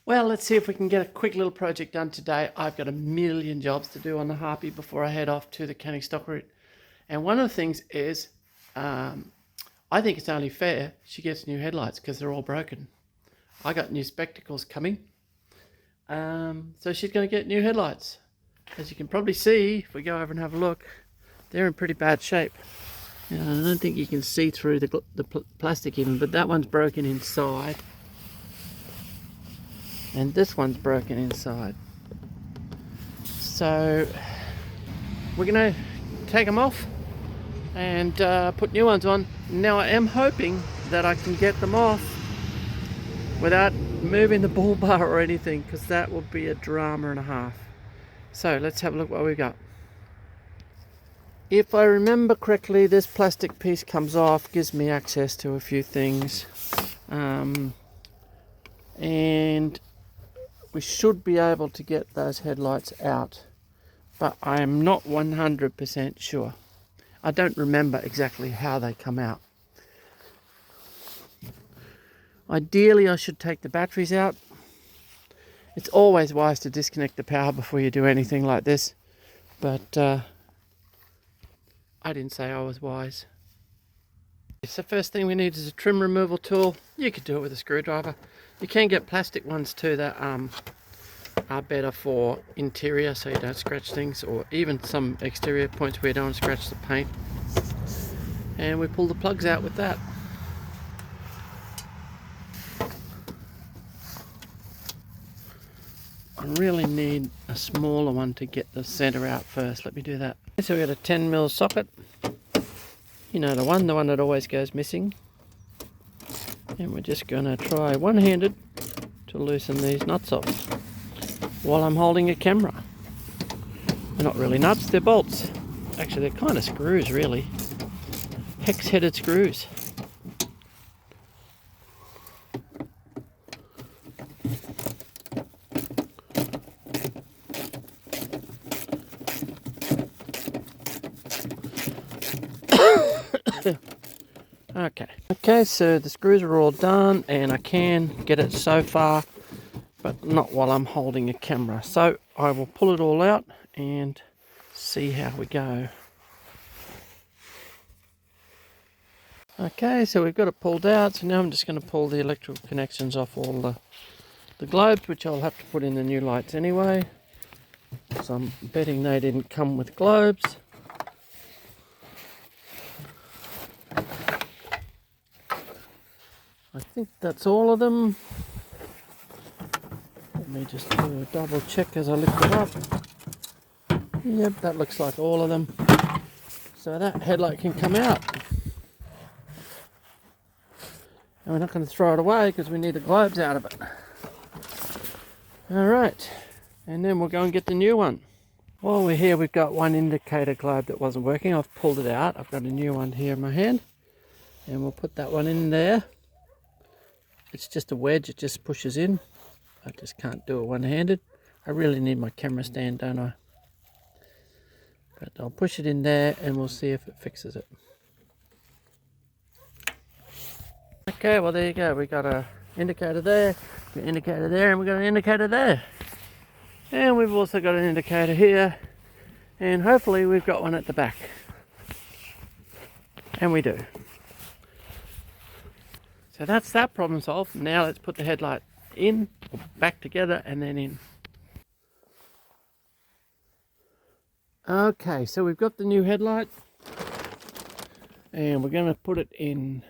Well, let's see if we can get a quick little project done today. I've got a million jobs to do on the Harpy before I head off to the canning stock route. And one of the things is, I think it's only fair she gets new headlights because they're all broken. I got new spectacles coming. So she's going to get new headlights. As you can probably see, if we go over and have a look, they're in pretty bad shape. I don't think you can see through the plastic even, but that one's broken inside. And this one's broken inside. So we're going to take them off and put new ones on. Now I am hoping that I can get them off without moving the bull bar or anything, because that would be a drama and a half. So let's have a look what we've got. If I remember correctly, this plastic piece comes off, gives me access to a few things, and we should be able to get those headlights out, but I am not 100% sure. I don't remember exactly how they come out. Ideally, I should take the batteries out. It's always wise to disconnect the power before you do anything like this, but I didn't say I was wise. So the first thing we need is a trim removal tool. You could do it with a screwdriver. You can get plastic ones too that are better for interior, so you don't scratch things, or even some exterior points where you don't want to scratch the paint. And we pull the plugs out with that. I really need a smaller one to get the center out first. Let me do that. So we got a 10mm socket. You know, the one that always goes missing. And we're just going to try one-handed to loosen these nuts off while I'm holding a camera. They're not really nuts, they're bolts. Actually, they're kind of screws, really. Hex-headed screws. Okay, so the screws are all done and I can get it so far, but not while I'm holding a camera. So I will pull it all out and see how we go. Okay, so we've got it pulled out, so now I'm just going to pull the electrical connections off all the globes, which I'll have to put in the new lights anyway. So I'm betting they didn't come with globes. I think that's all of them. Let me just do a double check as I lift it up. Yep, that looks like all of them. So that headlight can come out. And we're not going to throw it away because we need the globes out of it. Alright, and then we'll go and get the new one. While we're here, we've got one indicator globe that wasn't working. I've pulled it out. I've got a new one here in my hand. And we'll put that one in there. It's just a wedge, it just pushes in. I just can't do it one-handed. I really need my camera stand, don't I? But I'll push it in there and we'll see if it fixes it. Okay, well there you go. We got an indicator there, an indicator there, and we've got an indicator there. And we've also got an indicator here, and hopefully we've got one at the back. And we do. So that's that problem solved. Now let's put the headlight in, or back together, and then in. Okay, so we've got the new headlight, and we're going to put it in.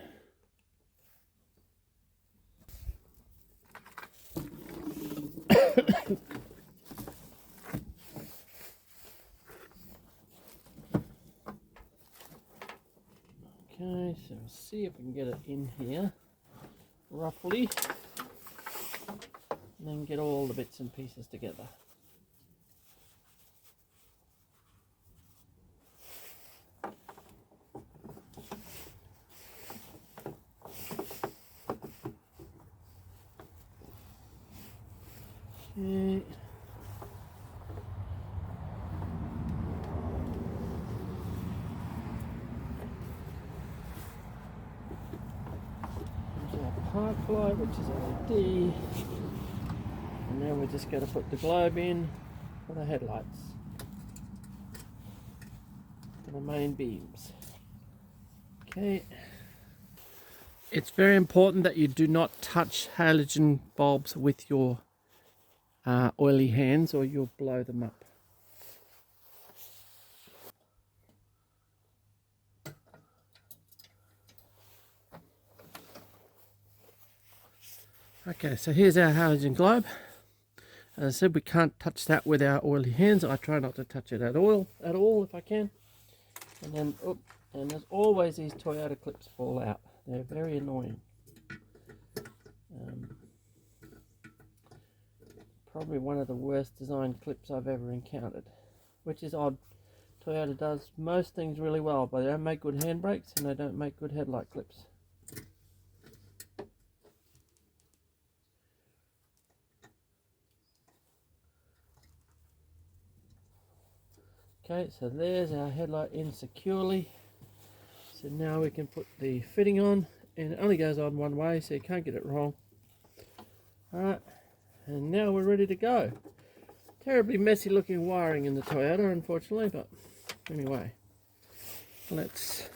Okay, so we'll see if we can get it in here. Roughly, and then get all the bits and pieces together. Okay. Park light, which is LED. now we're just going to put the globe in for the headlights, for the main beams. Okay. It's very important that you do not touch halogen bulbs with your oily hands, or you'll blow them up. Okay, so here's our halogen globe. As I said, we can't touch that with our oily hands. I try not to touch it at all if I can. And then, and there's always these Toyota clips fall out. They're very annoying. Probably one of the worst designed clips I've ever encountered, which is odd. Toyota does most things really well, but they don't make good handbrakes and they don't make good headlight clips. Okay, so there's our headlight in securely. So now we can put the fitting on, and it only goes on one way, so you can't get it wrong. Alright, and now we're ready to go. Terribly messy looking wiring in the Toyota, unfortunately, but anyway, let's...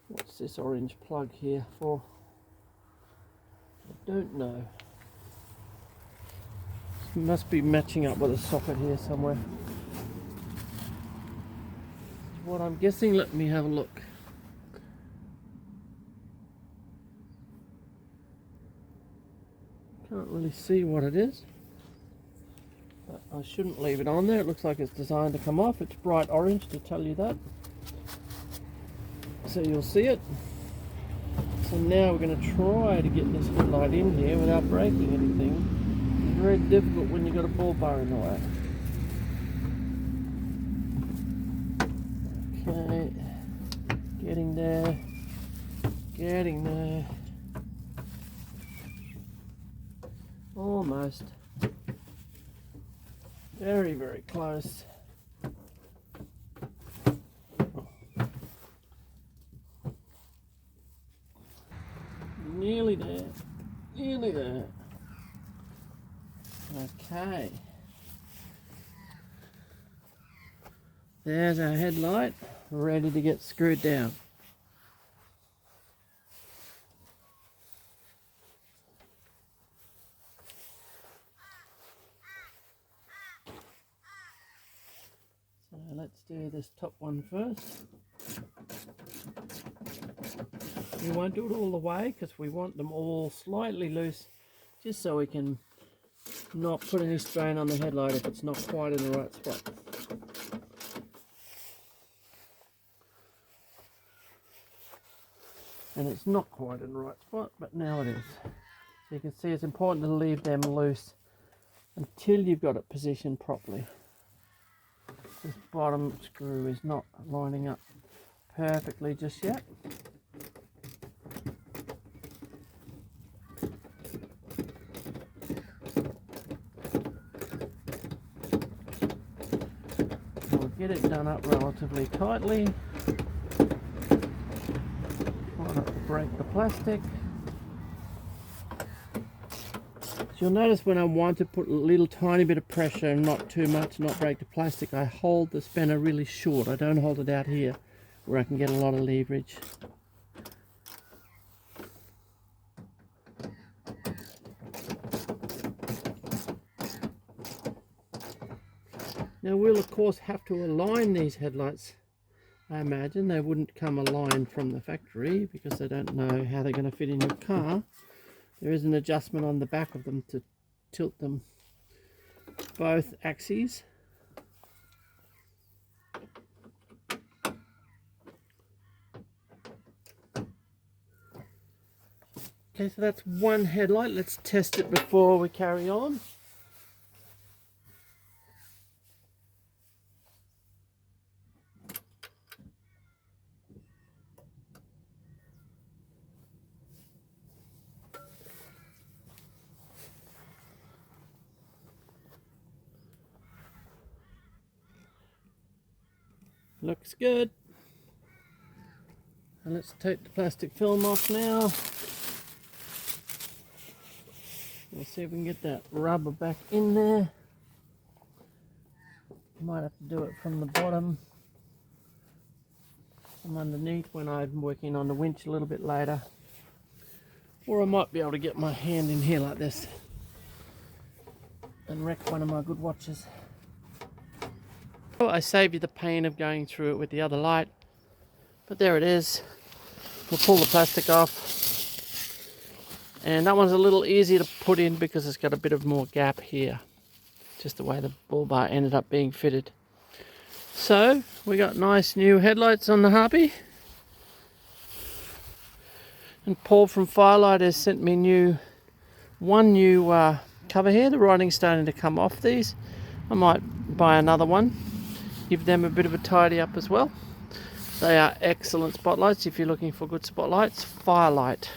What's this orange plug here for? I don't know. It must be matching up with a socket here somewhere. That's what I'm guessing. Let me have a look. Can't really see what it is, but I shouldn't leave it on there. It looks like it's designed to come off. It's bright orange to tell you that, so you'll see it. So now we're going to try to get this headlight in here without breaking anything. It's very difficult when you've got a bull bar in the way. Okay, getting there, getting there. Almost. Very, very close. Nearly there. Nearly there. Okay. There's our headlight, ready to get screwed down. So let's do this top one first. We won't do it all the way because we want them all slightly loose, just so we can not put any strain on the headlight if it's not quite in the right spot. And it's not quite in the right spot, but now it is. So you can see it's important to leave them loose until you've got it positioned properly. This bottom screw is not lining up perfectly just yet. We'll get it done up relatively tightly. Try not to break the plastic. So you'll notice when I want to put a little tiny bit of pressure, not too much, not break the plastic, I hold the spanner really short. I don't hold it out here where I can get a lot of leverage. Now we'll of course have to align these headlights. I imagine they wouldn't come aligned from the factory because they don't know how they're going to fit in your car. There is an adjustment on the back of them to tilt them both axes. Okay, so that's one headlight. Let's test it before we carry on. Looks good. And let's take the plastic film off now. We'll see if we can get that rubber back in there. Might have to do it from the bottom, from underneath when I'm working on the winch a little bit later. Or I might be able to get my hand in here like this and wreck one of my good watches. Well, I saved you the pain of going through it with the other light, but there it is. We'll pull the plastic off. And that one's a little easier to put in because it's got a bit of more gap here. Just the way the bull bar ended up being fitted. So, we got nice new headlights on the Harpy. And Paul from Firelight has sent me one new cover here. The writing's starting to come off these. I might buy another one. Give them a bit of a tidy up as well. They are excellent spotlights if you're looking for good spotlights. Firelight.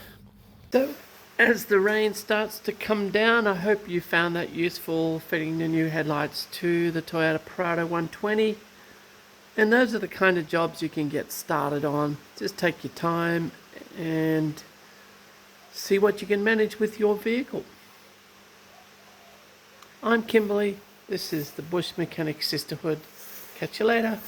So, as the rain starts to come down, I hope you found that useful, fitting the new headlights to the Toyota Prado 120. And those are the kind of jobs you can get started on. Just take your time and see what you can manage with your vehicle. I'm Kimberly. This is the Bush Mechanic Sisterhood. Catch you later.